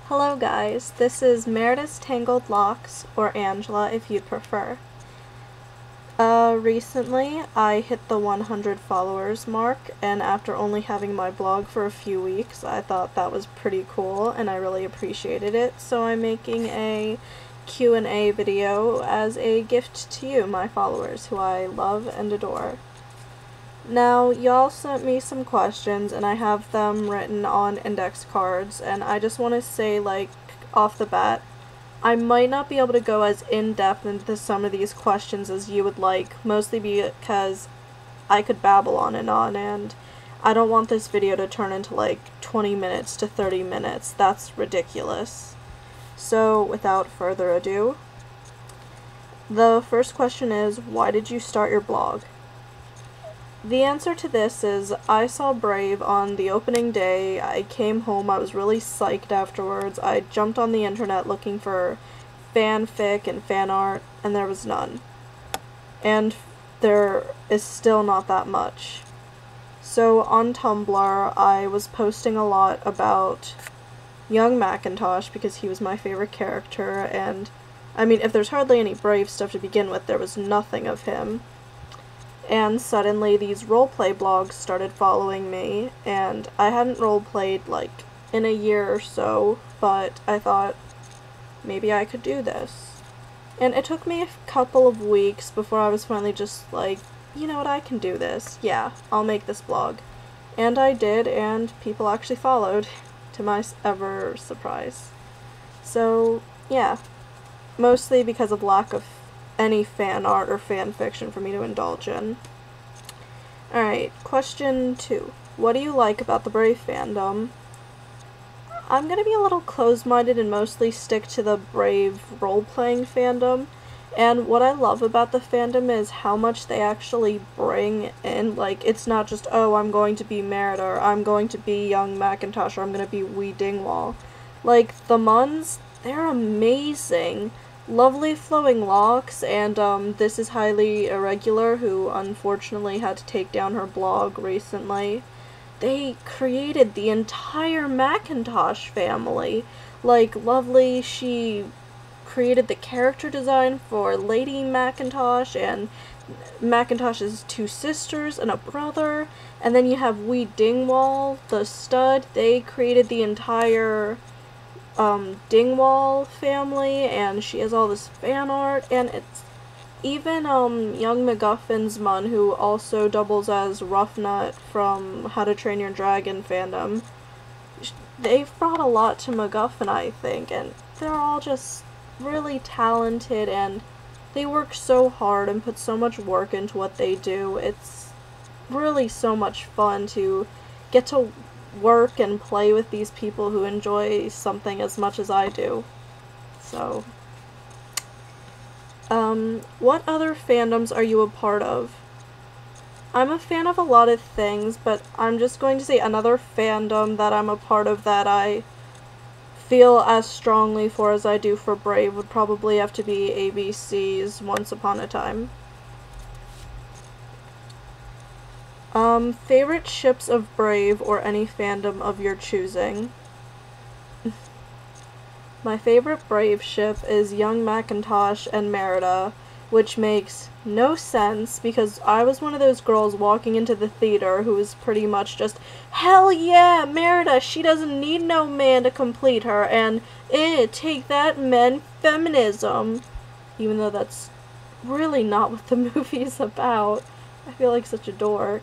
Hello guys, this is Meredith's Tangled Locks, or Angela if you'd prefer. Recently I hit the 100 followers mark, and after only having my blog for a few weeks, I thought that was pretty cool and I really appreciated it, so I'm making a Q&A video as a gift to you, my followers, who I love and adore. Now, y'all sent me some questions, and I have them written on index cards, and I just want to say, off the bat, I might not be able to go as in-depth into some of these questions as you would like, mostly because I could babble on, and I don't want this video to turn into, 20 minutes to 30 minutes. That's ridiculous. So, without further ado, the first question is, why did you start your blog? The answer to this is, I saw Brave on the opening day. I came home, I was really psyched afterwards. I jumped on the internet looking for fanfic and fan art, and there was none. And there is still not that much. So on Tumblr, I was posting a lot about young Macintosh because he was my favorite character, and I mean, if there's hardly any Brave stuff to begin with, there was nothing of him. And suddenly these roleplay blogs started following me, and I hadn't roleplayed in a year or so, but I thought maybe I could do this. And it took me a couple of weeks before I was finally just you know what, I can do this. Yeah, I'll make this blog. And I did, and people actually followed, to my ever surprise. So, yeah. Mostly because of lack of any fan art or fan fiction for me to indulge in. Alright, question 2. What do you like about the Brave fandom? I'm gonna be a little closed-minded and mostly stick to the Brave role-playing fandom, and what I love about the fandom is how much they actually bring in. It's not just, oh, I'm going to be Merida, or I'm going to be young Macintosh, or I'm gonna be Wee Dingwall. The Muns, they're amazing. Lovely flowing locks, and this is highly irregular, who unfortunately had to take down her blog recently. They created the entire Macintosh family. Lovely, she created the character design for Lady Macintosh and Macintosh's 2 sisters and a brother, and then you have Wee Dingwall, the stud. They created the entire Dingwall family, and she has all this fan art, and it's even young MacGuffin's Mun, who also doubles as Ruffnut from How to Train Your Dragon fandom. They've brought a lot to MacGuffin, I think, and they're all just really talented, and they work so hard and put so much work into what they do. It's really so much fun to get to work and play with these people who enjoy something as much as I do. So, what other fandoms are you a part of? I'm a fan of a lot of things, but I'm just going to say another fandom that I'm a part of that I feel as strongly for as I do for Brave would probably have to be ABC's Once Upon a Time. Favorite ships of Brave or any fandom of your choosing? My favorite Brave ship is young Macintosh and Merida, which makes no sense because I was one of those girls walking into the theater who was pretty much just, hell yeah, Merida, she doesn't need no man to complete her, and take that, men feminism. Even though that's really not what the movie's about. I feel like such a dork.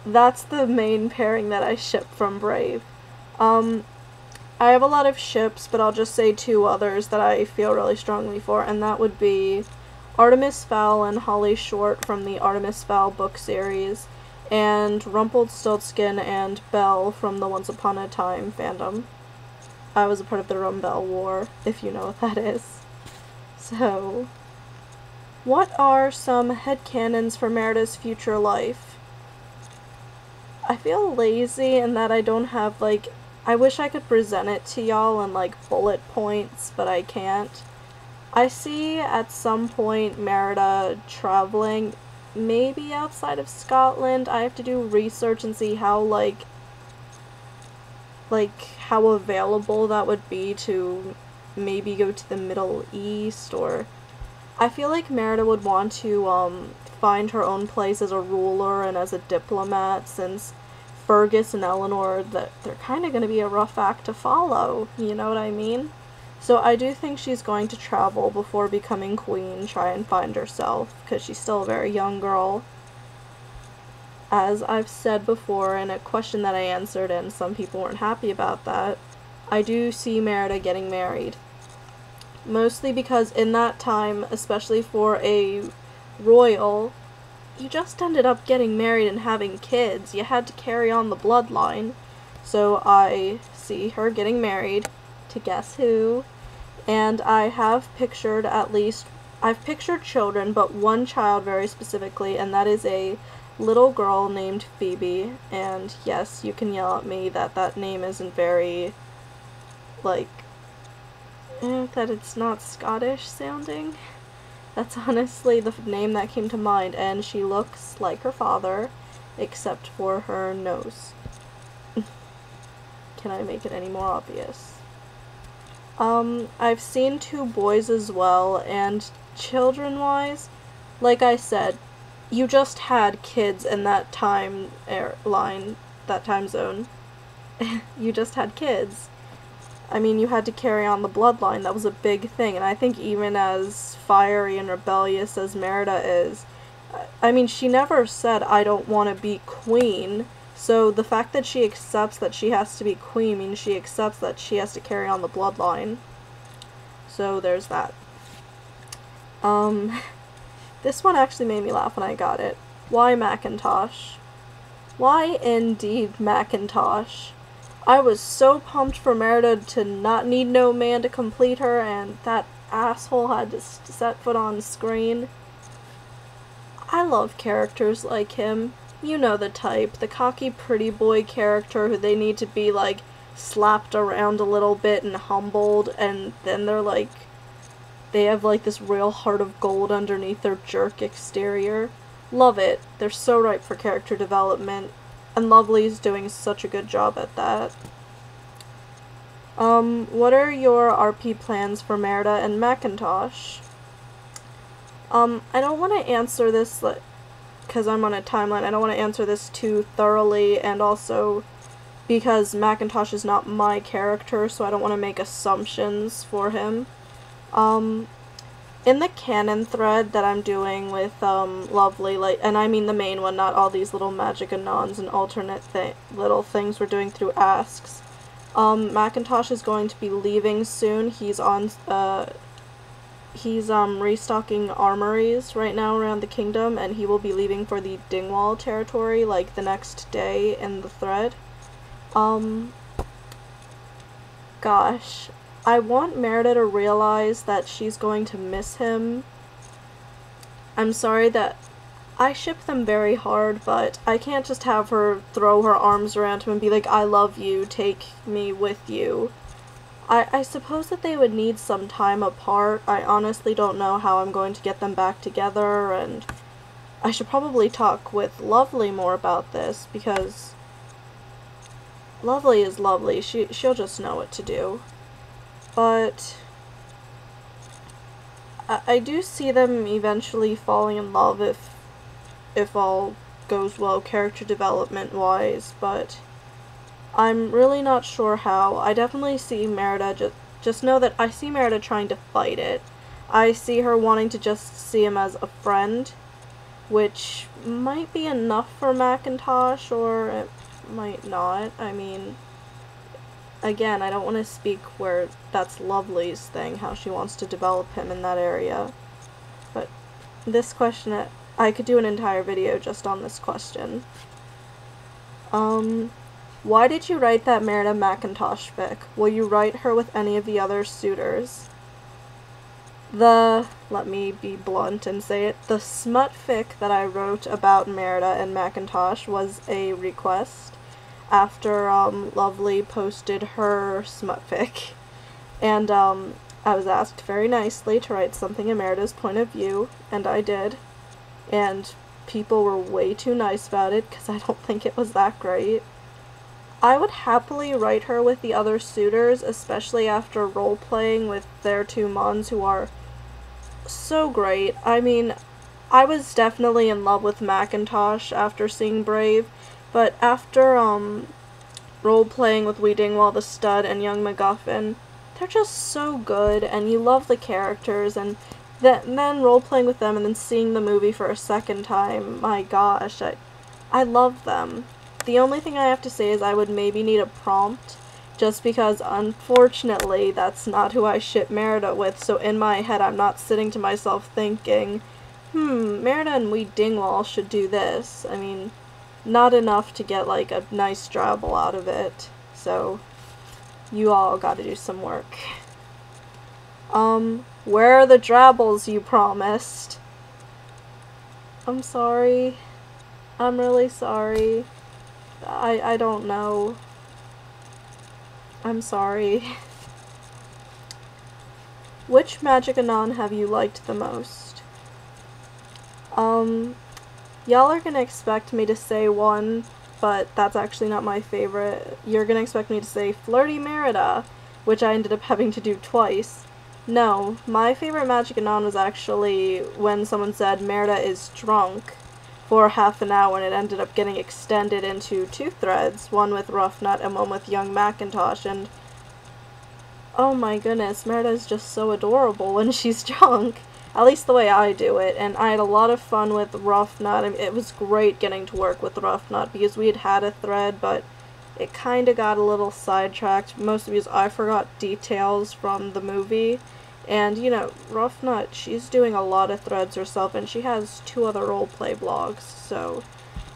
That's the main pairing that I ship from Brave. I have a lot of ships, but I'll just say 2 others that I feel really strongly for, and that would be Artemis Fowl and Holly Short from the Artemis Fowl book series, and Rumpelstiltskin and Belle from the Once Upon a Time fandom. I was a part of the Rumbell War, if you know what that is. So, what are some headcanons for Merida's future life? I feel lazy in that I don't have, I wish I could present it to y'all in, bullet points, but I can't. I see at some point Merida traveling, maybe outside of Scotland. I have to do research and see how, like, how available that would be to maybe go to the Middle East, or I feel like Merida would want to find her own place as a ruler and as a diplomat, since Fergus and Eleanor, that they're kind of going to be a rough act to follow, you know what I mean? So I do think she's going to travel before becoming queen, try and find herself, because she's still a very young girl. As I've said before in a question that I answered, and some people weren't happy about that, I do see Merida getting married. Mostly because in that time, especially for a royal, you just ended up getting married and having kids. You had to carry on the bloodline. So I see her getting married to guess who, and I have pictured I've pictured children, but one child very specifically, and that is a little girl named Phoebe. And yes, you can yell at me that that name isn't very, like, that it's not Scottish sounding. That's honestly the name that came to mind, and she looks like her father, except for her nose. Can I make it any more obvious? I've seen two boys as well, and children-wise, like I said, you just had kids in that time that time zone. You just had kids. I mean, you had to carry on the bloodline. That was a big thing, and I think even as fiery and rebellious as Merida is, I mean, she never said, I don't want to be queen, so the fact that she accepts that she has to be queen means she accepts that she has to carry on the bloodline. So there's that. This one actually made me laugh when I got it. Why Macintosh? Why indeed Macintosh? I was so pumped for Merida to not need no man to complete her, and that asshole had to set foot on screen. I love characters like him. You know the type. The cocky pretty boy character who they need to be, like, slapped around a little bit and humbled, and then they're like, they have, like, this real heart of gold underneath their jerk exterior. Love it. They're so ripe for character development. And Lovely's doing such a good job at that. What are your RP plans for Merida and Macintosh? I don't want to answer this, because I'm on a timeline, I don't want to answer this too thoroughly, and also because Macintosh is not my character, so I don't want to make assumptions for him. In the canon thread that I'm doing with Lovely, like, and I mean the main one, not all these little magic anons and alternate little things we're doing through asks, Macintosh is going to be leaving soon. He's on restocking armories right now around the kingdom, and he will be leaving for the Dingwall territory like the next day in the thread. Gosh, I want Merida to realize that she's going to miss him. I'm sorry that I ship them very hard, but I can't just have her throw her arms around him and be like, I love you, take me with you. I suppose that they would need some time apart. I honestly don't know how I'm going to get them back together, and I should probably talk with Lovely more about this, because Lovely is Lovely. She'll just know what to do. But I do see them eventually falling in love if all goes well character development wise, but I'm really not sure how. I definitely see Merida, just know that I see Merida trying to fight it. I see her wanting to just see him as a friend, which might be enough for Macintosh, or it might not. I mean, again, I don't want to speak where that's Lovely's thing, how she wants to develop him in that area. But this question, I could do an entire video just on this question. Why did you write that Merida Macintosh fic? Will you write her with any of the other suitors? Let me be blunt and say it, the smut fic that I wrote about Merida and Macintosh was a request after Lovely posted her smut fic, and I was asked very nicely to write something in Merida's point of view, and I did, and people were way too nice about it because I don't think it was that great. I would happily write her with the other suitors, especially after role-playing with their two mons who are so great. I mean, I was definitely in love with Macintosh after seeing Brave, but after, role-playing with Wee Dingwall the Stud and Young MacGuffin, they're just so good, and you love the characters, and then role-playing with them and then seeing the movie for a second time, my gosh, I love them. The only thing I have to say is I would maybe need a prompt, just because unfortunately that's not who I ship Merida with, so in my head I'm not sitting to myself thinking, Merida and Wee Dingwall should do this. I mean, not enough to get like a nice drabble out of it, so you all gotta do some work. Where are the drabbles you promised? I'm sorry. I'm really sorry. I don't know. I'm sorry. Which Magic-Anon have you liked the most? Y'all are gonna expect me to say one, but that's actually not my favorite. You're gonna expect me to say Flirty Merida, which I ended up having to do twice. No, my favorite Magic-Anon was actually when someone said Merida is drunk for half an hour, and it ended up getting extended into 2 threads, one with Ruffnut and one with Young Macintosh, and oh my goodness, Merida is just so adorable when she's drunk. At least the way I do it, and I had a lot of fun with Ruffnut. I mean, it was great getting to work with Ruffnut because we had a thread, but it kind of got a little sidetracked, mostly because I forgot details from the movie. And, you know, Ruffnut, she's doing a lot of threads herself, and she has 2 other roleplay blogs, so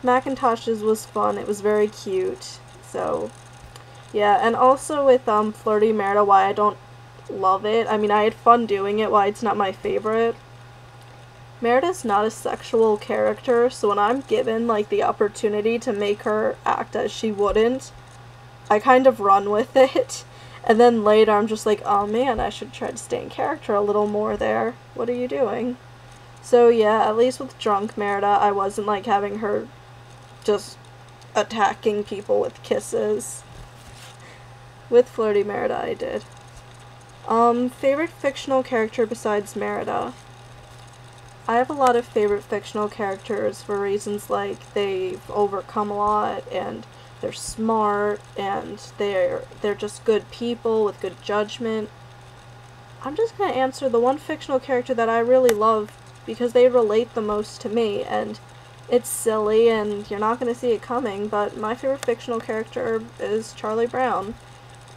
Macintosh's was fun. It was very cute, so yeah. And also with Flirty Merida, why I don't love it, I mean, I had fun doing it, why it's not my favorite. Merida's not a sexual character, so when I'm given, like, the opportunity to make her act as she wouldn't, I kind of run with it. And then later I'm just like, oh man, I should try to stay in character a little more there. What are you doing? So yeah, at least with Drunk Merida, I wasn't like having her just attacking people with kisses. With Flirty Merida, I did. Favorite fictional character besides Merida? I have a lot of favorite fictional characters for reasons like they've overcome a lot, and they're smart, and they're just good people with good judgment. I'm just gonna answer the one fictional character that I really love because they relate the most to me, and it's silly and you're not gonna see it coming, but my favorite fictional character is Charlie Brown,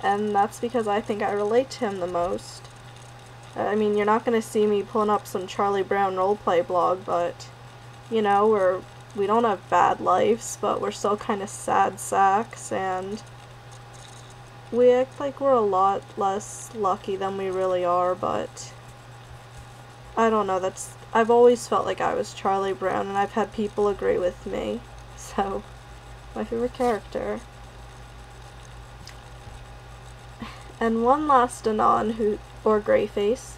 and that's because I think I relate to him the most. I mean, you're not gonna see me pulling up some Charlie Brown roleplay blog, but, you know, we don't have bad lives, but we're still kind of sad sacks, and we act like we're a lot less lucky than we really are, but I don't know, I've always felt like I was Charlie Brown, and I've had people agree with me, so, my favorite character. And one last Anon or Greyface,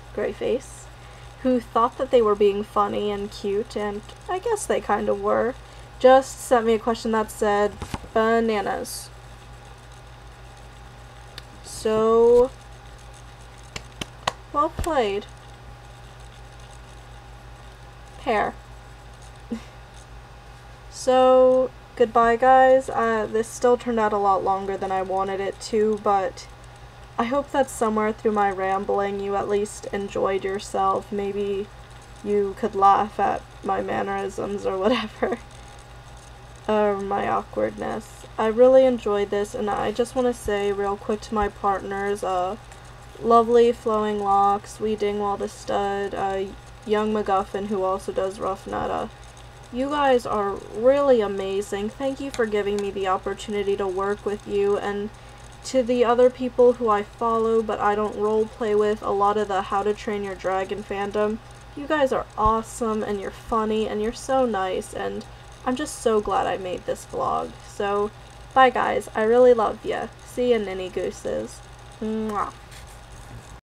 who thought that they were being funny and cute, and I guess they kind of were, just sent me a question that said, bananas. So, well played. Pair. So, goodbye guys. This still turned out a lot longer than I wanted it to, but I hope that somewhere through my rambling you at least enjoyed yourself. Maybe you could laugh at my mannerisms or whatever. Or my awkwardness. I really enjoyed this, and I just want to say real quick to my partners, Lovely Flowing Locks, Wee Dingwall the Stud, Young MacGuffin, who also does Ruffnut, you guys are really amazing. Thank you for giving me the opportunity to work with you, and to the other people who I follow but I don't roleplay with, a lot of the How to Train Your Dragon fandom, you guys are awesome, and you're funny, and you're so nice, and I'm just so glad I made this vlog. So, bye guys, I really love ya. See ya, ninny gooses. Mwah.